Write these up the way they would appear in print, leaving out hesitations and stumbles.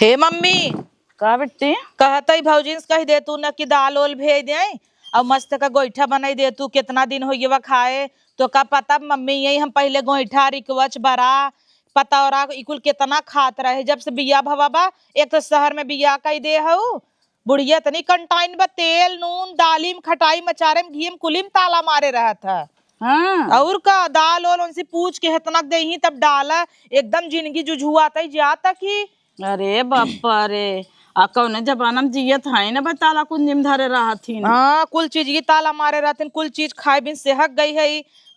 हे mummy का बेटी कहते भौजी से कह दे तू न कि दाल ओल भेज दे और मस्त का गोईठा बनाई दे तू। कितना दिन हो गया खाए तो का पता मम्मी यही हम पहले गोईठा रिकवच बरा पता और इकुल कितना खात रहे जब से बिया भवा बा। एक तो शहर में बिया कई दे हऊ बुढ़िया तनी कंटाइन बा तेल नून दालिम खटाई मचारे में घीम कुलिम ताला मारे रहा था। हाँ और का दाल ओल उनसे पूछ के हतनक दे ही तब डाला एकदम जिंदगी जुझुआता जाता की। अरे बापा रे आ कौने जमाना में जियत है ना बताला कुछ निम धरे रहा थी हाँ कुल चीज की ताला मारे रहते कुल चीज खाए बिन सेहक गई है।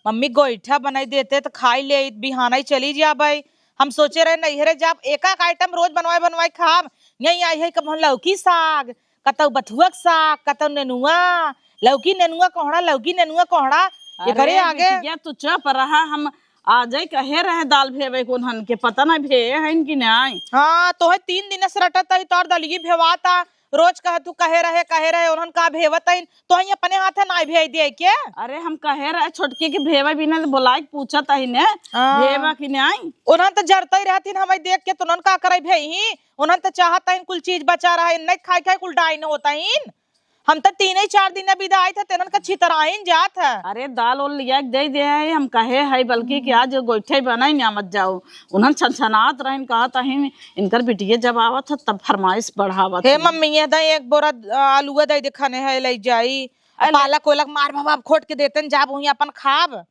मम्मी गोईठा बनाई देते तो खाई ले बिहाना ही चली जा भाई। हम सोचे रहे नैहरे जब एक एक आइटम रोज बनवाए बनवाए खाब यही आई है कब लौकी साग कतौ बथुआ साग कतौ नेनुआ लौकी नेनुआ कोहड़ा लौकी नेनुआ कोहड़ा ये करे आगे तू चुप रहा हम आ जाए कहे रहे दाल भेवे कोन हन के पता ना भे है कि नहीं। हाँ तो है 3 दिन से रटत है तोर दलिए भेवाता रोज कह तू कहे रहे उन्हन का भेवत है तो ही अपने हाथे ना भेज दिए के। अरे हम कहे रहे छोटकी के भेवे बिना बुलाए पूछत है ने भेवा कि नहीं। उन्हन तो जरते रहतीन हमें देख के तो उन्हन का करे भई उन्हन तो चाहता है कुल चीज बचा रहा है नहीं खाए खाए कुल डाइन होता है। हम तो 3-4 दिन विदाई थे तेनन का छितराइन जात है। अरे दाल ओल लिया दे दे है हम कहे है बल्कि कि आज गोईठे बनाई ना मत जाओ उन्हन छनछनात रहन कहत है इनकर बिटिया जब आवत है तब फरमाइश बढ़ावत हे मम्मी ये दे एक बोरा आलूआ दे दे खाने है ले जाई पालक ओलक मार भवा खोट के देतन जाब वही अपन खाब।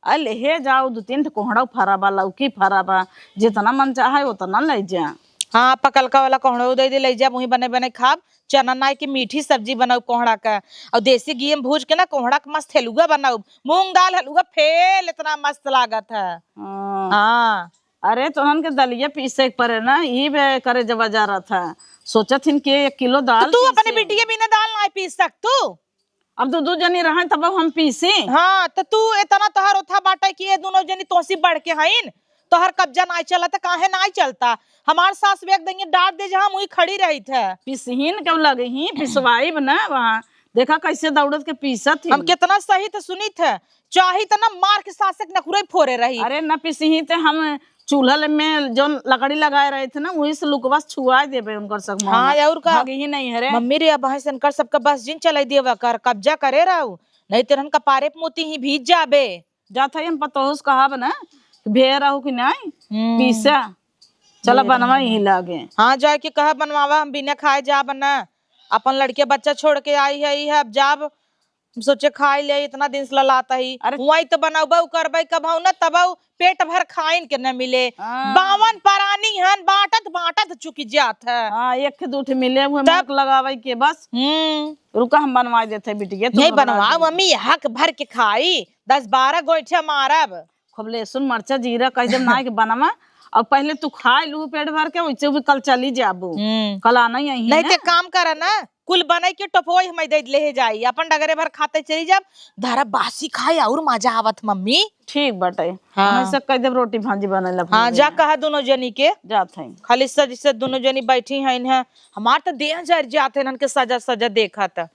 अले हे जाओ 2-3 कोहड़ा फराबा लौकी फराबा जितना मन चाहे उतना ले जा। हाँ पकलका वाला कोहड़ा दे दे ले जा वही बने बने खाब। चना नाई की मीठी सब्जी बनाऊ कोहड़ा का और देसी घी में भूज के ना कोहड़ा का मस्त हलुआ बनाऊ मूंग दाल हलुआ फेल इतना मस्त लागत है। हाँ अरे तो के दलिया पीसे परे ना ये करे जब जा रहा था सोचा थी कि 1 किलो दाल तो तू अपने बिटिया बिना दाल ना पीस सकतू। अब 2 जनी रहे तब हम पीसे। हाँ तो तू इतना तोहर उठा बाटा कि ये दोनों जनी तोसी बढ़ के हईन तोहर कब्जा ना चला तो काहे ना चलता। हमार सास वेग देंगे डांट दे जहाँ मुई खड़ी रही थे पिसहीन कब लगे ही पिसवाई बना वहाँ देखा कैसे दौड़त के पीसत थी। हम कितना सही तो सुनी थे चाही तो ना मार के सासक नखुरे फोरे रही। अरे न पिसही थे हम चूल्हा में जो लकड़ी लगाए रहे थे ना वही से लुकवा छुआ देबे उनकर सब। हाँ और का ही नहीं है रे मम्मी रे अब कर सबका बस जिन चलाई देवा कर कब्जा करे रहू नहीं तेरन का पारे मोती ही भीज जाबे जाता हम पतोस कहा बना भे रहू कि नहीं पीसा चला बनवा ही लागे। हाँ जाए के कहा बनवावा हम बिना खाए जा बना अपन लड़के बच्चा छोड़ के आई है अब जाब सोचे खाई ले इतना दिन से ललाता ही वही तो बनाऊ करबे कभाऊ ना तबाऊ पेट भर खाइन के न मिले 52 प्राणी हन बाटत बाटत चुकी जात है। हाँ 1-2 मिले हुए तक लगावे के बस रुका हम बनवा देते बिटिया नहीं बनवा मम्मी हक भर के खाई 10-12 गोईठा मारब खूब लहसुन मरचा जीरा कह जब ना के बनवा और पहले तू खा लू पेट भर के वैसे भी कल चली जाबू कल आना यही नहीं ते काम कर ना कुल बनाई के टोपोई हम दे ले जाई अपन डगरे भर खाते चली जाब धारा बासी खाए और मजा आवत मम्मी। ठीक बटे हाँ। हम ऐसे कह देब रोटी भाजी बनैला। हाँ जा कहा दोनों जनी के जात है खाली सज से दोनों जनी बैठी हैं इन्हें हमार तो देह जर जाते हैं के सजा सजा देखा था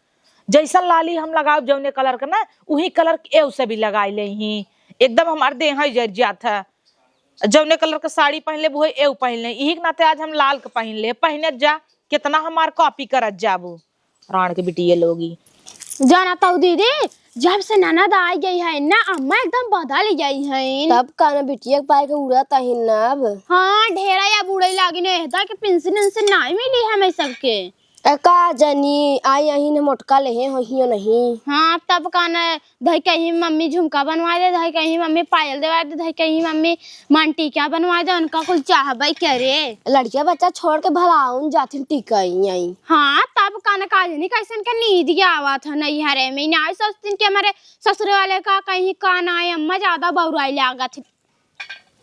जैसा लाली हम लगाओ जौने कलर का ना वही कलर एव से भी लगाई ले ही एकदम हमार देह जर जाता है जौने कलर का साड़ी पहन ले वो एव पहन ले यही नाते आज हम लाल का पहन ले पहने जा कितना हमार कॉपी करत जाबू राण के बिटिया लोगी जाना तो दीदी जब से ननद आई गई है ना अम्मा एकदम बदल गई है तब काना बिटिया के पाए के उड़त है ना अब। हाँ ढेरा या बुढ़ई लागी ने एदा के पेंशन से नहीं मिली हमें सबके का जनी आई यही ने मोटका लेहे होहियो नहीं। हाँ तब काना दही कहीं मम्मी झुमका बनवा दे दही कहीं मम्मी पायल देवा दे दही कहीं मम्मी मांटी क्या बनवा दे उनका कुछ चाहबे करे लड़किया बच्चा छोड़ के भलाउन जाथिन टिकई आई। हाँ तब काना काजनी कैसन के नींद आवा था नहीं हरे में ना सोचती कि हमारे ससुर वाले का कहीं काना है अम्मा ज्यादा बौराई लागत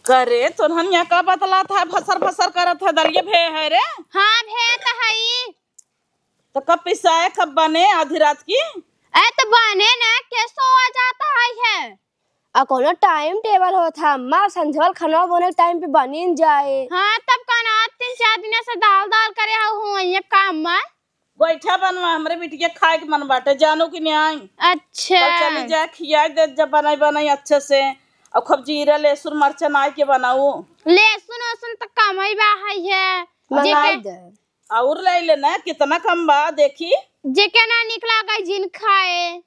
करे तो हम यहाँ का बतला था फसर फसर करत है दरिये भे है रे। हाँ भे तो है तो कब पिसाए कब बने आधी रात की ए तो बने ना कैसो आ जाता है आ कोनो टाइम टेबल होता अम्मा संझवल खाना बने टाइम पे बनी जाए। हाँ तब काना 3-4 दिन से दाल दाल करे हूँ ये काम में गोईठा बनवा हमरे बिटिया खाए के मन बाटे जानो कि नहीं आई। अच्छा चली जा खिया दे जब बनाई अच्छे से और खूब जीरा लहसुन मरचा नाई के बनाऊ लहसुन वसुन तो कम ही बा है मंगाई दे। और ले लेना कितना कम बा देखी जेके ना निकला गई जिन खाए।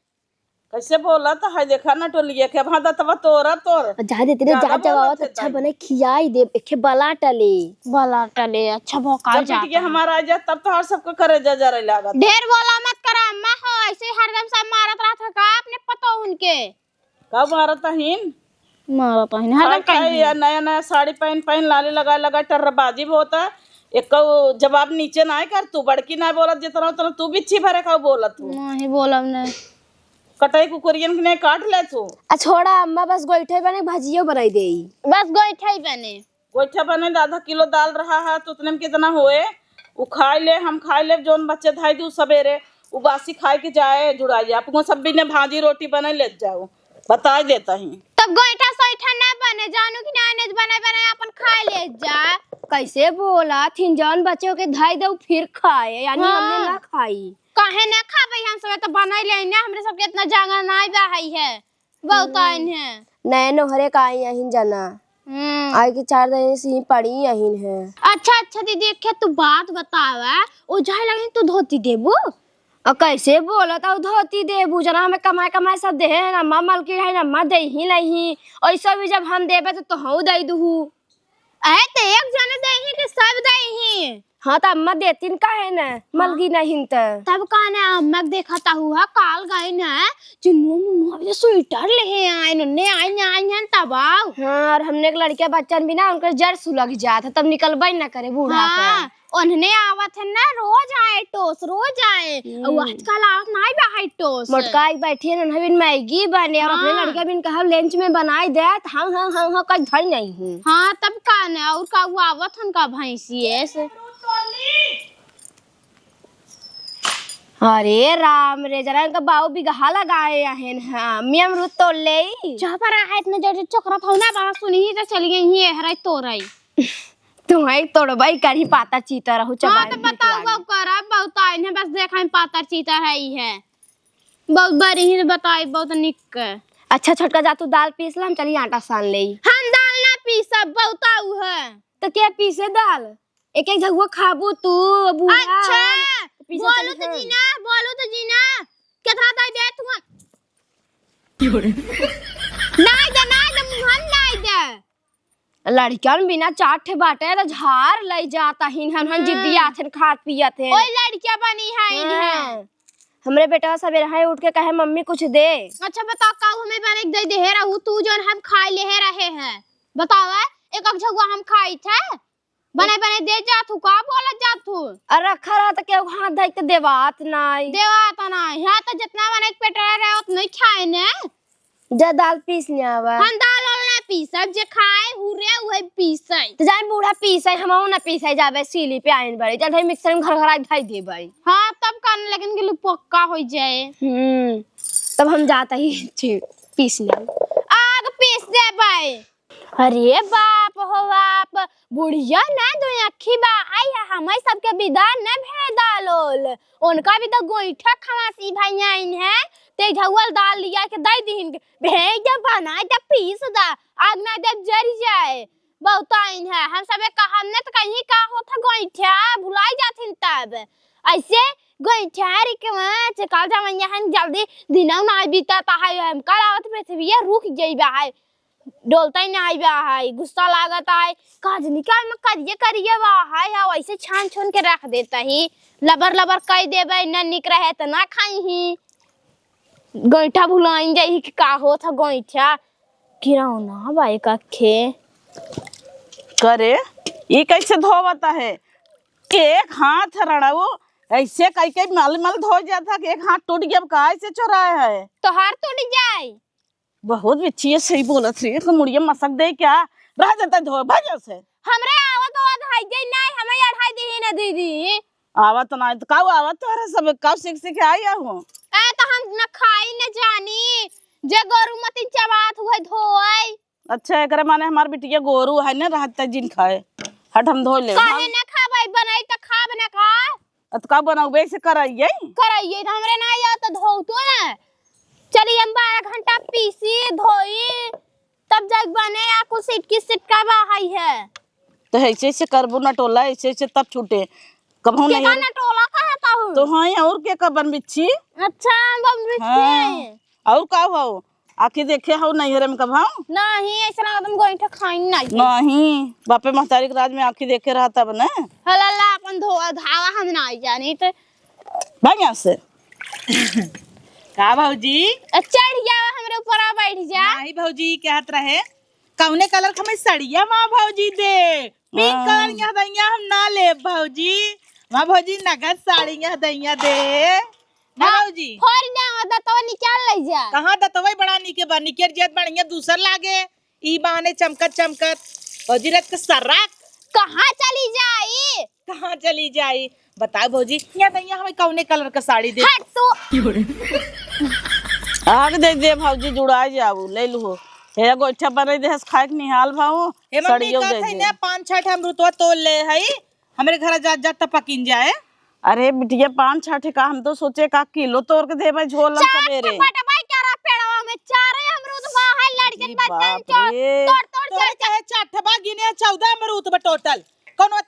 कैसे बोला तो है देखा ना टोलिए के भादा तब तोरा तोर जा देते रे, जा जवाब अच्छा बने खियाई दे, एके बला टले बला टले अच्छा भौकाल जब बिटिया हमारा आ जा तब तो हर सबको करे जा जा रही लागत। ढेर बोला मत करा अम्मा हो ऐसे हरदम सब मारत रहा था का आपने पता उनके कब मारत हिन मारत है हरदम कहीं या नया नया साड़ी पहन पहन लाले लगा लगा टर्रबाजी होता एक जवाब नीचे ना कर तू बड़की ना बोलत जितना उतना तू बिच्छी भरे का बोलत तू नहीं बोलब नहीं कटाई कुकुरियन के ने काट ले तू आ छोड़ा अम्मा बस गोइठे बने भजियो बनाई देई। बस गोईठा ही बने गोइठा बने आधा किलो दाल रहा है तो उतने में कितना होए वो खाए ले हम खाए ले जोन बच्चे धाई दू सवेरे वो बासी खाए के जाए जुड़ा जाए आपको सब भी ने भाजी रोटी बना ले जाओ बता देता ही तब गोईठा सोईठा ना बने जानू कि ना बने बने अपन खा ले जा। कैसे बोला थिन जौन बच्चों के धाई दो फिर खाए यानी हमने ना खाई। काहे ना खाबे हम सब तो बनाई ले ना हमरे सबके इतना जगह नहीं बाहई है बहुत आइन है नए नोहरे का आई यहीं जाना आई के 4 दिन से ही पड़ी यहीं है। अच्छा दीदी एक तू बात बतावा ओ जाए लगे तू धोती देबू और कैसे बोला था धोती देबू जना हमें कमाए कमाए सब दे है ना माँ मलकी है ना माँ दे ही नहीं ऐसा भी जब हम देबे तो हूँ दे दू ए ते एक जने दे ही कि सब दे ही। हाँ तो अम्मा देतीन का है ना मलगी नहीं तब कहना अम्मा देखता हुआ काल गए ना चिन्नू मुन्नू स्वेटर ले आए नन्ने आए तब आओ। हाँ और हमने एक लड़के बच्चन भी ना उनका जड़ सुलग जाता तब निकलबा ही ना करे बूढ़ा हाँ, उन्हें आवत है ना रोज आए टोस रोज आए और आजकल आवत नहीं बाहर टोस मोटका एक बैठी है ना बिन मैगी बने और अपने लड़के बिन कहा लंच में बनाई दे हाँ कहीं धई नहीं हूँ। हाँ तब कहना और का वो आवत हन का भैंसी ऐसे। अरे राम रे जरा इनका बाऊ भी गहा लगाए हैं हाँ मी अमरूद तोड़ ले जहाँ पर है इतने जड़ चक्रा था ना बात सुनी तो चली गई है हराई तो रही तुम्हारी तोड़बाई कर ही पाता चीता रहू चबाई। हाँ तो बताओ वो करा बहुत आइन है बस देखा हम पाता चीता है ही है बहुत बड़ी ही बताई बहुत निक। अच्छा छोटका जा तू दाल पीस ला हम चली आटा सान ले। हम दाल ना पी सब बहुत आऊ है तो क्या पीसे दाल एक एक झगुआ खाबू तू बुआ। अच्छा बोलो तो जीना कितना दाई दे तू ना दे मुहन नहीं दे लड़कियन बिना चाटे बाटे तो झार ले जाता हिन जिद्दी आथन खात पियत है ओए लड़कियां बनी है इन्हें हमरे बेटा सवेरे है उठ के कहे मम्मी कुछ दे। अच्छा बताओ का हमें बने दे दे रहू तू जोन हम खाई ले रहे हैं बताओ एक एक झगुआ हम खाई थे बने बने दे जा तू का बोलत जा तू और रखा रहा तो केहू हाथ धइ के देवात नहीं यहाँ तो जितना बने पेटरा रहे उतना ही खाए ने जा दाल पीस ले आवा हम दाल वाल ना पीसब जे खाए हुरे वही पीसै तो जाए बूढ़ा पीसे हमहू ना पीसे जाबे सीली पे आइन बड़ी चल भाई मिक्सर में घर घर धइ दे बड़ी। हां तब करने लेकिन के पक्का हो जाए तब हम जाता ही पीस ले आग पीस दे भाई। अरे बाप हो बाप बुढ़िया ना दो अखी बा आई है हमें सबके विदान न भेदालोल उनका भी तो गोईठा खवासी भाई आइन है ते झवल दाल लिया के दई दीन भेज दे बना दे पीस दा आग ना दे जर जाए बहुत आइन है हम सबे कहा न तो कहीं का होता गोईठा भुलाई जाथिन तब ऐसे गोईठा रे के वहां काल जमैया हन जल्दी दिनौ ना बीता है हम कल आवत पृथ्वी रुक जइबा है डोलता ही नहीं बा है गुस्सा लागत है काज निकाल में करिए बा है ऐसे छान छुन के रख देता ही लबर लबर कह देबे न निक रहे त ना खाई ही गोईठा भुलाइन जाई कि का हो था गोईठा गिराओ ना भाई कखे करे ये कैसे धोवता है एक हाथ रड़ाऊ ऐसे कई कई मल मल धो जाता कि एक हाथ टूट गया काहे से चुराया है तो हार टूट जाए बहुत अच्छी सही बोलत रे तो मुड़िया मसक दे क्या रह जाता धो भजल से हमरे आवत आवत हाई दे नहीं हमें अढ़ाई दे ना दीदी आवत ना तो काऊ आवत तोरे सब काऊ सीख सीख आया हूं ए तो हम न खाई न जानी जे गोरु मती चबात हुए धोई। अच्छा एकरे माने हमार बिटिया गोरू है ना रहता जिन खाए हट हम धो ले काहे न खाबै बनाई त खाब न खा अत का बनाऊबे से कराइए हमरे ना या तो धो तो ना चली हम 12 घंटा पीसी धोई तब जग बने या कुछ सीट की सीट का बाहई है तो ऐसे ऐसे करबू ना टोला, ऐसे ऐसे तब छूटे कबहू नहीं केतना टोला कहता हूँ। तो हाँ और के कबन बिच्छी। अच्छा बम हाँ और का हो आखिर देखे हो नैहरे में कबहू नहीं ऐसा लगा तुम गोईठा खाई नहीं। नहीं बापे महतारी के राज में आखिर देखे रहा तब न हला अपन धोआ धावा हम नहीं जानी तो भाग यहाँ से। का भौजी चढ़ जा हमरे ऊपर आ बैठ जा। नहीं भौजी कहत रहे कौने कलर का मैं सड़िया माँ भौजी दे पिंक कलर यहाँ दैया हम ना ले भौजी। माँ भौजी नगद साड़ी यहाँ दैया दे ना भौजी। फोड़ जा दतवा निकाल ले जा। कहाँ दतवई बड़ा निके बा निकेर जेत बढ़िया दूसर लागे ई बहाने चमकत चमकत भौजी रत के सर्राक कहाँ चली जाई। कहाँ चली जाई बताओ भौजी। यहाँ दैया हमें कौने कलर का साड़ी दे। हट तू आग दे दे भौजी जुड़ा जाऊ ले लू हे गोइठा बने दे खाए के निहाल भाऊ हे मम्मी सड़ियो दे कहत है दे। ना 5-6 अमरुतवा तोल ले हई हमरे घर जात जात त पकिन जाए। अरे बिटिया 5-6 का हम तो सोचे का किलो तोड़ के देबे झोल हम सवेरे। फटफट करा पेड़वा में चारे अमरूद बाहर लड़कन बच्चन बाप रे। तोड़ तोड़ तोरे चाहे चाठबा गिने 14 अमरूद बा टोटल कोनो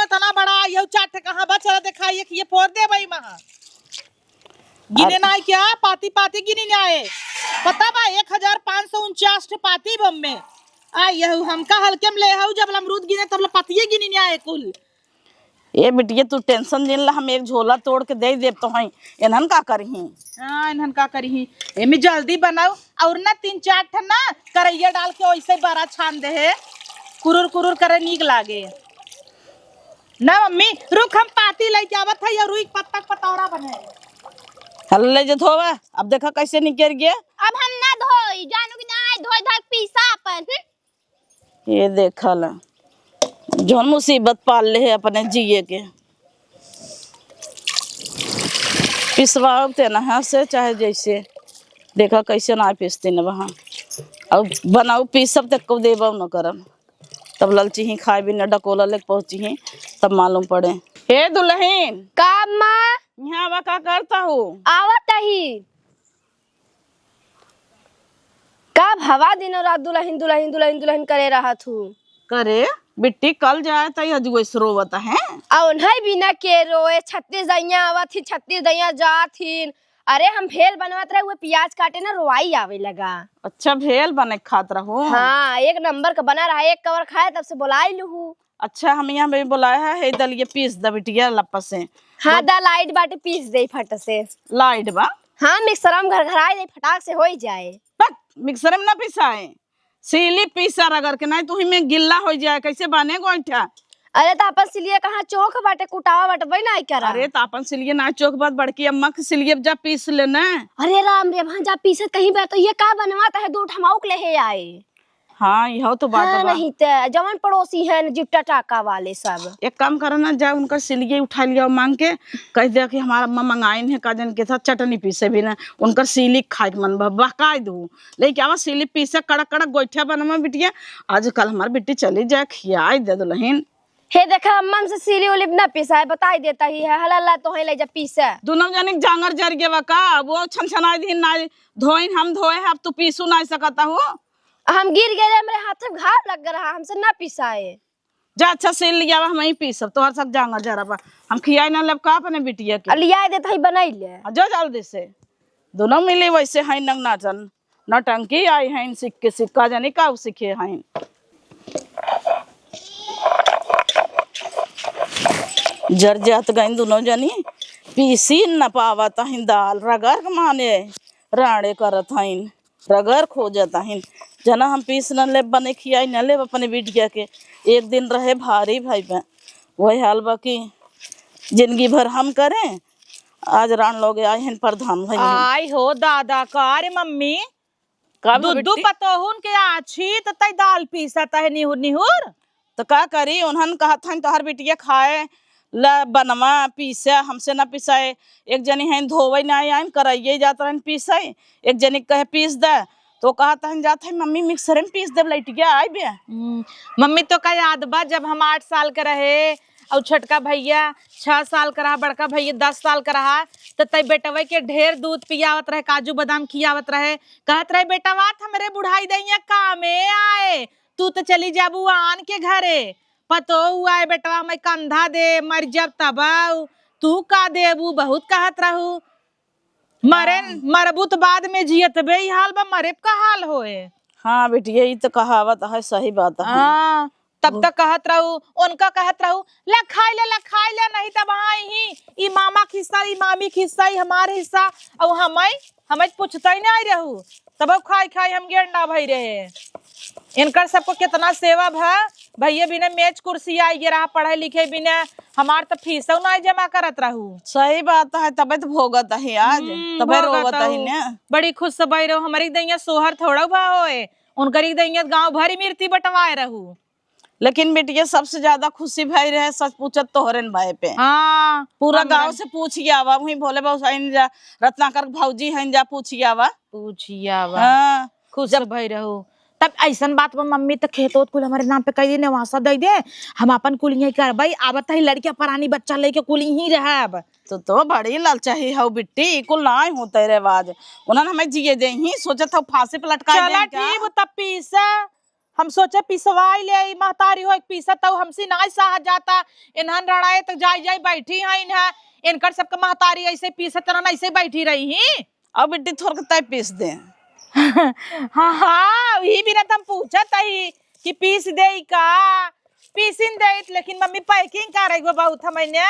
इतना बड़ा यौ चाठ कहां बा चला दिखाइए कि ये फोड़ दे भाई वहां गिने ना क्या पाती पाती गिनी ना आए पता बा 1549 पाती बम में आ यहू हमका हल्के में ले हऊ जब अमरूद गिने तब पातिये गिनी ना आए कुल। ए बिटिया तू टेंशन दिन ला हम एक झोला तोड़ के दे देब तो हई एनहन का करही। हां इन्हन का करही एमे जल्दी बनाओ और ना 3-4 ठन ना करैया डाल के वैसे बड़ा छान दे है कुरुर करे नीक लागे ना। मम्मी रुक हम पाती लेके आवत है या रुई पत्ता पतौरा बने हल्ले जे धोवा अब देखा कैसे निकल गया। अब हम ना धोई जानू कि ना धोई धोई पीसा अपन। ये देखा ला जौन मुसीबत पाल ले है अपने जिए के पिसवाओ ते ना से चाहे जैसे देखा कैसे ना पिसते न वहाँ और बनाऊ पीसब तक को देबो न करम तब ललची ही खाए भी न डकोला ले पहुंची ही तब मालूम पड़े। हे दुल्हन का माँ यहाँ वा का करता हूँ आवत ही का भवा दिनों रात दुल्हन दुल्हन दुल्हन दुल्हन करे रहा थू करे बिट्टी कल जाए तई हजू वैसे रोवत है और नहीं बिना के रोए 36 दैया आवत थी 36 दैया जात थी। अरे हम भेल बनवत रहे हुए प्याज काटे ना रोवाई आवे लगा। अच्छा भेल बने खात रहो। हाँ 1 नंबर का बना रहा 1 कवर खाए तब से बुलाई लू। अच्छा हम यहाँ पे बुलाया है दलिए पीस द बिटिया लपा से। हाँ दा लाइट बाटे पीस दे फट से। लाइट बा हाँ मिक्सर में घर घर आए दे फटाक से हो ही जाए। पक मिक्सर में ना पिसाए सीली पीसा रगड़ के नहीं तो ही में गिल्ला हो जाए कैसे बने गोइठा। अरे तो अपन सिलिए कहाँ चौक बाटे कुटावा बाटे वही नहीं करा। अरे तो अपन सिलिए ना चौक बात बड़की अम्मा के सिलिए जा पीस लेना। अरे राम रे वहाँ जा पीसे कहीं पे तो ये का बनवाता है 2 ठमाउक ले है आए। हाँ यह तो बात हाँ, बा। नहीं तो जवन पड़ोसी है जिट्टा टाका वाले सब एक काम करो ना जा उनका सिलिए उठा लिया मांग के कह दिया कि हमारा अम्मा मंगाइन है काजन के साथ चटनी पीसे भी ना उनका सिली खाए के मन बहका दू लेकिन क्या सिली पीसे कड़क कड़क गोइठा बनवा बिटिया आजकल हमारी बेटी चली जाए खियाई दे दुल्हन। हे देखा अम्मा से सिली उली ना पीसा है बताई देता ही है हला तो है ले जा पीसे दोनों जने जांगर जर गए का वो छनछनाई दिन ना धोइन हम धोए अब तू पीसू नहीं सकता हो। हम गिर गए मेरे हाथ में घाव लग रहा हमसे ना पिसाए। जा अच्छा सिल लिया हम ही पीसब तोहर सब जांगर जरा बा हम खियाई ना लब का अपने बिटिया के लिया देता ही बनाई ले जो जल्दी से दोनों मिले वैसे हैं नंग नाचन नटंकी आई हैं सीख के सिक्का जाने का सीखे हैं। जर जात गई दोनों जनी पीसी न पावत हैं दाल रगर माने राड़े करत हैं रगर खोजत हैं जना हम पीस न ले बने खियाई न ले अपने बिटिया के एक दिन रहे भारी भाई बहन वही हाल बा की जिंदगी भर हम करें आज रान लोग आए हैं प्रधान भाई आई हो दादा का रे मम्मी दूधू पतोहुन के आछी त तई दाल पीसा तय निहुर निहुर तो का करी उन्हन कहा था तोहर बिटिया खाए ला बनवा पीसे हमसे ना पिसाए एक जनी है धोवे ना आइन कराइए जात रहन पीसाए एक जनी कहे पीस दे तो कहा था जात है मम्मी मिक्सर में पीस दे लइटिया आई बे। मम्मी तो का याद बा जब हम 8 साल के रहे और छोटका भैया 6 साल का रहा बड़का भैया 10 साल का रहा तो तई बेटवा के ढेर दूध पियावत रहे काजू बादाम खियावत रहे कहत रहे बेटवा हमरे बुढ़ाई दैया कामे आए तू तो चली जाबू आन के घरे पतो आए बेटवा मैं कंधा दे मर जब तबाऊ तू का देबू बहुत कहत रहू मरे मरबू तो बाद में जियत बे ई हाल बा मरे का हाल होए। हाँ बेटिया ये तो कहावत है, सही बात है। हाँ तब तक कहत रहू उनका कहत रहू ले खाई ले नहीं तब ही ई मामा खिस्सा ई मामी खिस्सा ई हमारे हिस्सा और हमें पूछता ही नहीं रहू तब खाई हम गेंडा भई रहे। इनकर सबको कितना सेवा है भैया बिना मेज कुर्सी आई गे रहा पढ़े लिखे बिना हमार तो फीस नहीं जमा करत रहू। सही बात है, तबे तो भोगत है आज, तबे रोवत है ने। बड़ी खुश से रहो हमारी दैया सोहर थोड़ा भा होए उनकर दैया गांव भरी मिर्ती बटवाए रहू। लेकिन बेटिया सबसे ज्यादा खुशी भाई रहे सच पूछत तोहरे भाई पे। हाँ पूरा गांव से पूछिए आवा वही भोले बाबू जा रत्नाकर भौजी हैं जा पूछिए आवा हाँ खुश भई रहो। तब ऐसन बात बा मम्मी तो खेतोत कुल हमारे नाम पे कह दे नेवासा दे दे हम अपन कुल यही करबई आवत है लड़किया परानी बच्चा लेके कुल ही रहब। तो बड़ी लालचाही हो बिट्टी कुल ना होते रिवाज उन्होंने हमें जिए दे ही सोचत हो फांसी पे लटका चला ठीक तब पीसा हम सोचे पिसवाई ले महतारी हो पीसा तब हमसे ना सहा जाता इन्हन रड़ाए तो जाई बैठी है इन्हें इनकर सबके महतारी ऐसे पीसा तरह ऐसे बैठी रही ही। अब बिट्टी थोड़ के तय पीस दे। हाँ वही भी ना तुम पूछत ही कि पीस दे का पीसिन दे लेकिन मम्मी पैकिंग कर रही बहुत मैंने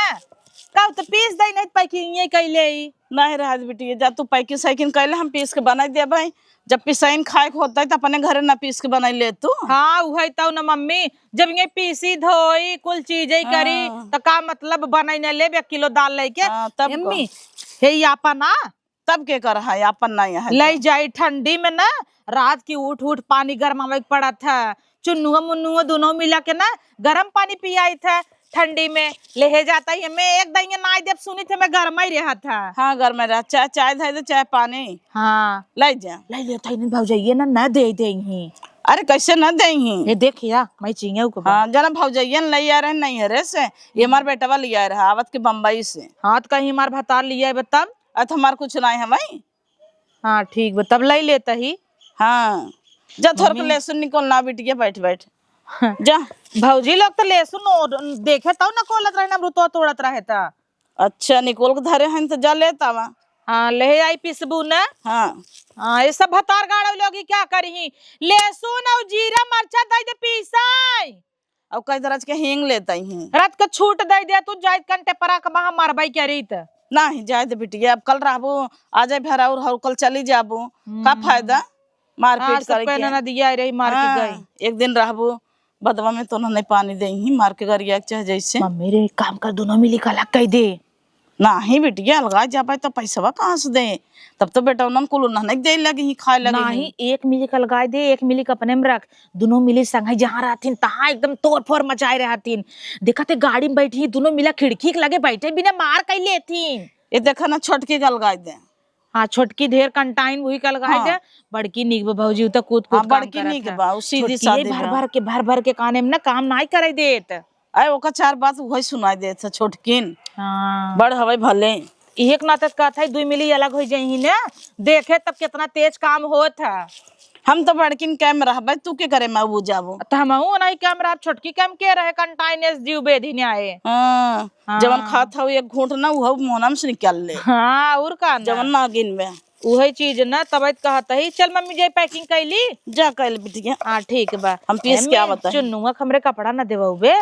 कब तो पीस दे नहीं पैकिंग ये कैले नहीं रहा बेटी जा तू पैकिंग सैकिंग कैले हम पीस के बना दे भाई जब पिसाइन खाए के होता है तो अपने घरे ना पीस के बना ले तू। हाँ वही तो ना मम्मी जब ये पीसी धोई कुल चीजें करी तो का मतलब बनाई न ले 1 किलो दाल लेके तब मम्मी हे आपा ना तब के कर है अपन नहीं है ले जाई ठंडी में ना रात की उठ पानी गर्मावे पड़ा था चुन्नुआ मुन्नुआ दोनों मिला के ना गर्म पानी पियाई था ठंडी में ले जाता है मैं एक दिन ना जब सुनी थे मैं गर्म ही रहा था। हाँ गर्म रहा चाय धाई दे चाय पानी हाँ ले जा ले लेता नहीं भौजाइए ना दे देंगी। अरे कैसे न देंगी ये देखिया मैं चिंगे को हाँ जना भौजाइया ले आ रहे नहीं है से ये हमार बेटवा लिया रहा आवत के बम्बई से हाथ कहीं हमार भतार लिया है तब अत हमार कुछ नहीं है भाई। हाँ ठीक बा तब ले लेता ही। हाँ जा थोड़ा के लहसुन निकलना बिटिया बैठ जा भौजी लोग तो लहसुन देखे तो ना कोलत रहे ना रुतो तोड़त रहे था। अच्छा निकोल के धरे हैं तो जा लेता वा। हाँ ले आई पिसबू ना। हाँ ये सब भतार गाड़ो लोग क्या करी लहसुन और जीरा मरचा दे दे पीसाई और कई तरह के हींग लेता ही रात का छूट दे दे तू जाए कंटे परा के बहा मारबाई क्या रही त नहीं जाए दे बिटिया अब कल रहबो आ जाए भरा और कल चली जाबो का फायदा मारपीट करके ना दिया रही मार के गई एक दिन रहबो बदवा में तो नहीं पानी दे ही मार के गरिया चाहे जैसे मम्मी रे काम कर दोनों मिली कला कह दे नहीं बिटिया अलगा जा पाए तो पैसा कहाँ से दे तब तो बेटा उन्होंने कुल नहीं दे लगी ही खाए लगे नहीं 1 मिली का लगाए दे 1 मिली का अपने में रख दोनों मिली संग जहाँ रहतीन तहाँ एकदम तोड़ फोड़ मचाए रहतीन देखा थे गाड़ी में बैठी दोनों मिला खिड़की के लगे बैठे बिना मार कई लेतीन। ये देखा ना छोटकी का लगाए दे। हाँ छोटकी ढेर कंटाइन वही का लगाए दे बड़की निक भौजी तो कूद बड़की निक बा सीधी सादी भर के काने में ना काम नहीं करे देत आए ओका 4 बात वही सुनाई देत छोटकिन। हाँ बड़ हवे भले एक नाटक का था 2 मिली अलग हो जाही ना देखे तब कितना तेज काम होत है। हम तो बड़किन कैम रहबे तू के करे मैं वो जाबो तो हमहू नहीं कैम रह छोटकी कैम के रहे कंटाइनेस जीव बेधी ने आए। जवन खात हो एक घूंट ना वो मोनम से निकाल ले। हाँ और का जवन ना गिन में वही चीज ना तब कहता ही चल मम्मी जे पैकिंग कैली जा कैल बिटिया। हाँ ठीक बा हम पीस के आवत है चुन्नुआ हमरे कपड़ा न देबो बे।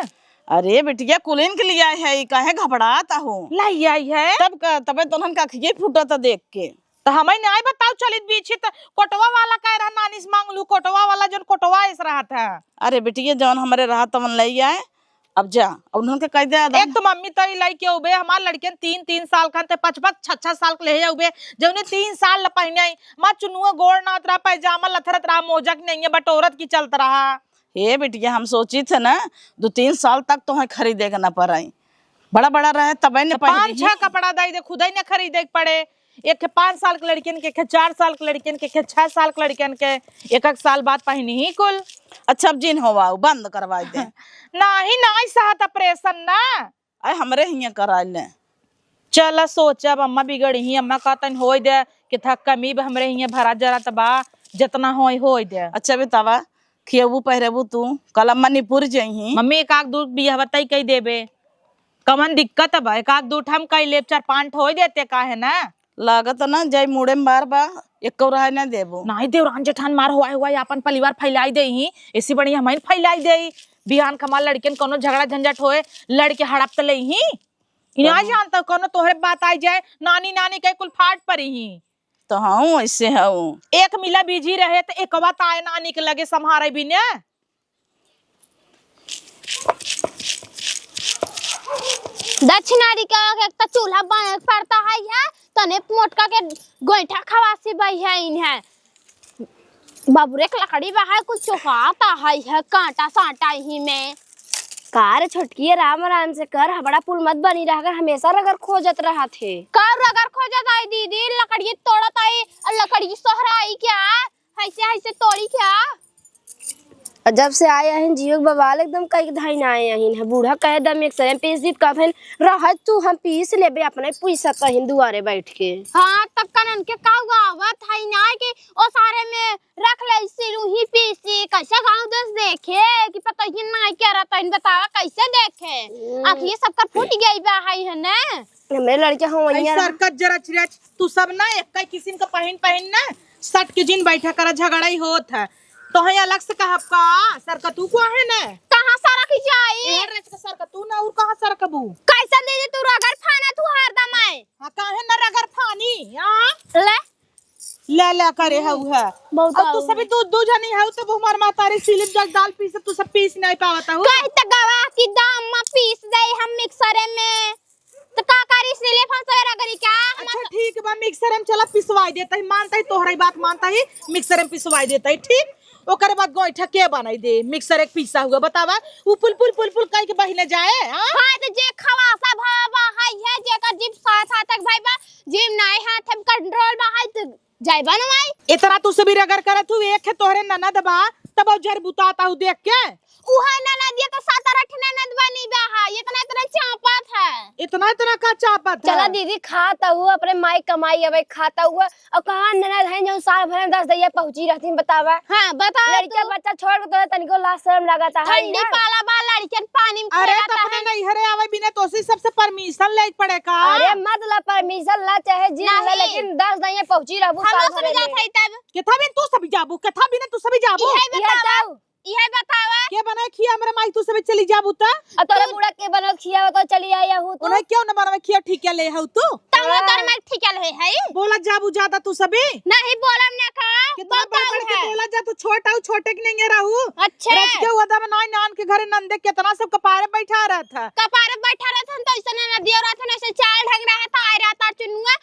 अरे बिटिया कुलीन के लिए आई है काहे घबराता हो लाई आई है तब का तबे तोहन का खिए फूटा था देख के तो हमें नहीं बताओ चलित बीच तो कोटवा वाला कह रहा नानी से मांग लू कोटवा वाला जो कोटवा इस रहा था। अरे बिटिया जौन हमारे रहा तवन ले आए अब जा अब उन्होंने कह दिया एक तो मम्मी तो लाई के उबे हमार लड़कियन 3-3 साल का 5-5-6 साल के ले उबे जब ने 3 साल पहने आई माँ चुनुआ गोड़ नात रहा पैजामा लथरत रहा मोजक नहीं है बटोरत की चलत रहा। हे बिटिया हम सोची थे ना 2-3 साल तक तो खरीदेगा ना पड़ाई बड़ा बड़ा रहे तब 5-6 कपड़ा दे खुद ही न खरीदे पड़े एक 5 साल के लड़कियन के 4 साल के लड़कियन के 6 साल के लड़कियन के एक साल बाद पहनी ही कुल। अच्छा अब जिन होवा बंद करवा दे नहीं नहीं सहत ऑपरेशन ना अरे हमरे हिया करा ले चल सोचा अम्मा बिगड़ी ही अम्मा कहतन हो दे कि था कमी हमरे हिया भरा जरा तबा जितना हो दे। अच्छा बतावा खियबू पहरेबू तू कल मणिपुर जही। मम्मी एक आग दूध बिया बताई कई देबे कमन दिक्कत बा एक आग दूठ हम कई लेब 4-5 हो देते का है ना लागत ना जय मुड़े मार बा एक रहा ना देबो नहीं देवरान जेठान मार हुआ हुआ अपन परिवार फैलाई दे ही ऐसी बढ़िया हमारी फैलाई दे बिहान कमाल लड़के कोनो झगड़ा झंझट होए लड़के हड़प तले ही यहाँ जानता कोनो तोहरे बात आई जाए नानी नानी के कुल फाट परी ही तो हाँ ऐसे हूँ एक मिला बिजी रहे तो एक बात आए नानी के लगे संभारे भी ने दक्षिणारी का एक तो चूल्हा बने पड़ता है तने मोटका के गोईठा खवासी भाई है इन्हें बाबूरे के लकड़ी बहा कुछ चौकाता है कांटा साटा ही में कार छोटकी राम राम से कर हबड़ा पुल मत बनी रहकर हमेशा रगर खोजत रहा थे। कर रगर खोजत आई दीदी लकड़ी तोड़त आई और लकड़ी सोहराई क्या ऐसे ऐसे तोड़ी क्या और जब से आए हैं जीव बवाल एकदम कई धाई ना आए हैं बूढ़ा कहे दम एक सरे पीस दी कफन रह तू हम पीस लेबे अपने पैसा कहीं दुआरे बैठ के। हाँ तब कनन के का गावत है ना कि ओ सारे में रख ले सिरू ही पीसी कैसे गांव दस देखे कि पता ही ना क्या रहता इन बतावा कैसे देखे आखिर सबका फूट गई बा है ना मेरे लड़के हो वही सरकत जरा चिरच तू सब ना एक कई किस्म का पहन ना सट के जिन बैठा कर झगड़ा ही होत है तो है अलग से कहा का सरकत तू को है ना कहां सारा की जाई सरकत तू ना और कहां सरकबू कैसे दे तू रगर फाना तू हरदम आए हां काहे ना रगर फानी हां ले ले ले करे हउ है अब तू सभी दो जनी है तो हमार मातारी सिलिप जग दाल पीस तू सब पीस नहीं पावता हूं कह त गवा की दाम में पीस दे हम मिक्सर में तो का करी सिलिप हम तोरा करी क्या अच्छा ठीक बा मिक्सर में चला पिसवाई देता है मानता है तोहरी बात मानता है मिक्सर में पिसवाई देता है ठीक ओकर बाद गोईठा के बनाई दे मिक्सर एक पीसा हुआ बतावा उ पुल पुल पुल पुल कह के बहिने जाए हां तो जे खवासा भाबा है जे का जिप साथ तक भाई बा जिम नहीं हाथ हम कंट्रोल बा है तो जाय बनवाई इतना तू सभी रगर करत हूं एक है तोहरे ननद बा तब जर बुताता हूं देख के उहा ननद ये तो 7-8 ननद बनी बा है इतना इतना चापत है इतना का चापत चला दीदी खाता हुआ अपने माई कमाई अब खाता हुआ और कहां ननद है जो साल भर में 10 दैया पहुंची रहती बतावा। हां बता लड़का बच्चा छोड़ के तो तनिको लाज शर्म लगाता है ठंडी पाला बा लड़कन पानी में अरे खेलता अपने नहीं हरे आवे बिना तोसी सबसे परमिशन ले पड़े का अरे मतलब परमिशन ला चाहे जी ले लेकिन 10 दैया पहुंची रहबू हम साल सब भर जात है तब केथा बिन तू सभी जाबू केथा बिन तू सभी जाबू यही बतावा के बनाए खिया हमरे माई तू सभी चली जाबू त और तोरे बूढ़ा के बनल खिया तो चली आया हूं तो उन्हें क्यों न बनावे खिया ठीक ले हउ तू तंगो कर में ठिकल है बोला जाबू ज्यादा तू सभी नहीं बोलम ना का कितना बड़ के बोला जा तू छोटा हूं छोटे के नहीं रहू अच्छा रज के वदा में नाई नान के घरे नंदे कितना सब कपारे बैठा रहा था कपारे बैठा रहथन तो ऐसा ना दियो रहथन ऐसे चाल ढंग रहा था आ रहा था चुनुआ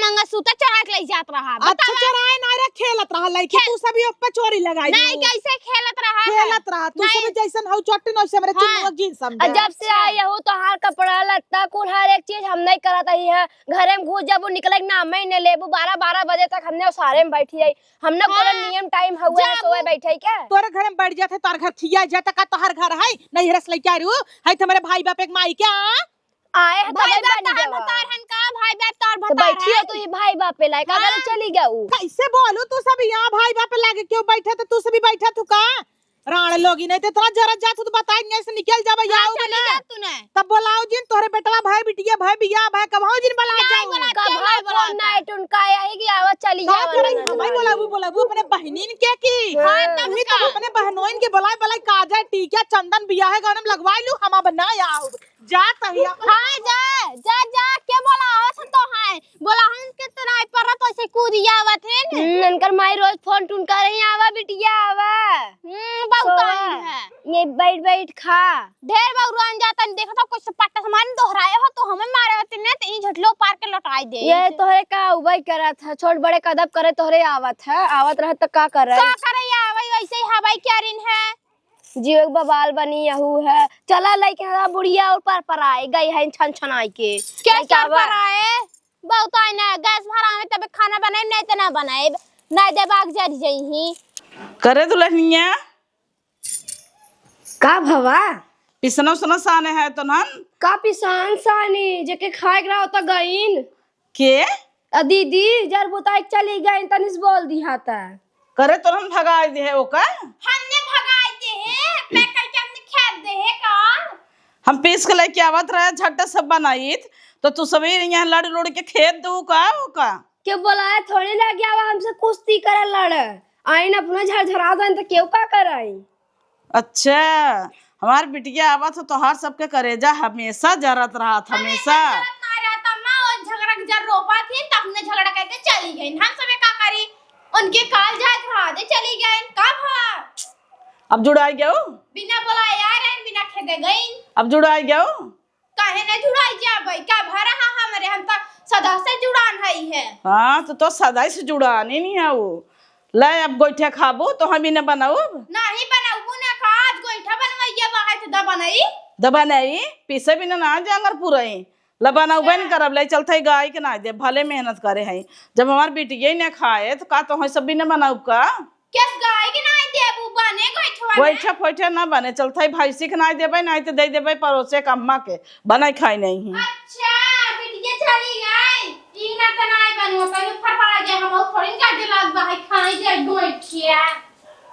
मंगा सूता चढ़ा के ले जात रहा अच्छा चराए ना रे खेलत रहा लइके तू सभी ऊपर चोरी लगाई नहीं कैसे खेलत रहा खेलत रहा तू सभी जैसन हउ चट्टी न से हमरे चुनुआ जीन समझे जब से आया हूं तो हार कपड़ा लत्ता कुल हर एक चीज हम नहीं करत ही है घरे में घुस जब निकले ना मैं ने लेबू 12 बजे तक हमने सारे में बैठी जाई हमने कोई नियम टाइम हुए सोए बैठे क्या तोरे घर में बैठ जाते तार घर खिया जाता का तोहर घर है नहीं रस ले क्या रू है तुम्हारे भाई बाप एक माई क्या आए है भाई तब बाप बन तार भतार हन का भाई बाप तार तो भतार बैठी हो तो ये भाई बाप पे लायक अगर चली गया ऊ कैसे बोलू तू सब यहाँ भाई बाप लागे क्यों बैठे तो तू सभी बैठा तू का राण लोगी नहीं तो इतना जरा जा तू बताएंगे ऐसे निकल जाबे याओ चली जा तूने तब बोलाओ जिन तोरे बेटवा भाई बिटिया भाई बिया भाई कबाओ जिन बोला जाओ कब फोन नाइट उनका आई कि आवाज चली का जा करे हमाई बोलाबू अपने बहनीन के की हां तब ही तो अपने बहनोइन के बोलाई काजा टीका चंदन बिया है गाने में लगवाई लू हम बना आओ जा तही हां जा के बोला आवत तो है बोला हम के तनाई पर तो ऐसे कूदिया आवत है ननकर माई रोज फोन टून कर रही आवा बिटिया आवा बहुत टाइम है ये बैठ खा ढेर बार रुआन जाता नहीं देखा तो कुछ पट्टा सामान दोहराए हो तो हमें मारे होते ने तो इन झटलो पार के लौटाई दे ये तोहरे का उबाई करा था छोट बड़े कदब करे तोहरे आवत रह तो का कर रहा का है करे या भाई वैसे ही हवाई क्या रिन है जीव बबाल बनी यहू है चला लइके हरा बुढ़िया और पर आए गई है छन छनाई के क्या कर पर आए बहुत आई ना गैस भरा में तब खाना बनाए नहीं तो ना बनाए नहीं दे बाग जरी जई करे दुल्हनिया का भवा पिसनो सनो साने है तो नन का पिसान सानी जेके खाए के होता गईन के दीदी जर बुताई चली गई तनिस बोल दिया था करे तो हम भगा दे है ओका हमने भगा मैं कल के अपने खेत दे है का हम पीस के लेके आवत रहे झट्टा सब बनाई तो तू सवेर यहाँ लड़ लुड़ के खेत दू का वो का क्यों बोला थोड़ी लग गया हमसे कुश्ती करे लड़ आइन अपना झरझरा दन तो क्यों का कराई। अच्छा हमार बिटिया आवा तो तोहार सबके करेजा हमेशा जरत रहा था हमेशा। झगड़ा जर रोपा थी तब अपने झगड़ा कहते चली गई हम सबे का करी उनके काल जात रहा दे चली गई कब अब जुड़ाई गयो बिना बोला यार बिना खेदे गई अब जुड़ाई गयो काहे न जुड़ाई जा भाई का भरा हमारे हम तो सदा से जुड़ान है। हाँ तो सदा से जुड़ानी नहीं है वो ले अब गोईठा खाबो तो हम ही न बनाऊ नहीं बनाऊ ना काज गोईठा बनवाइया बाहर तो दबा नहीं पीसे बिना ना जांगर पूराई ल बनाऊ बन करब ले चलते गाय के ना दे भले मेहनत करे है जब हमार बेटी ने खाए तो का तो हम सब भी न बनाऊ का किस गाय के ना देबू बने गोईठा फोइठा ना बने चलते भैंसी के ना देबे नहीं तो दे देबे पड़ोसे के अम्मा के बनाई खाई नहीं है। अच्छा बिटिया चली गई ई ना तनाई बनवा पहले फरफरा गया हम थोड़ी का दिलात बाहर खाई जे गोईठिया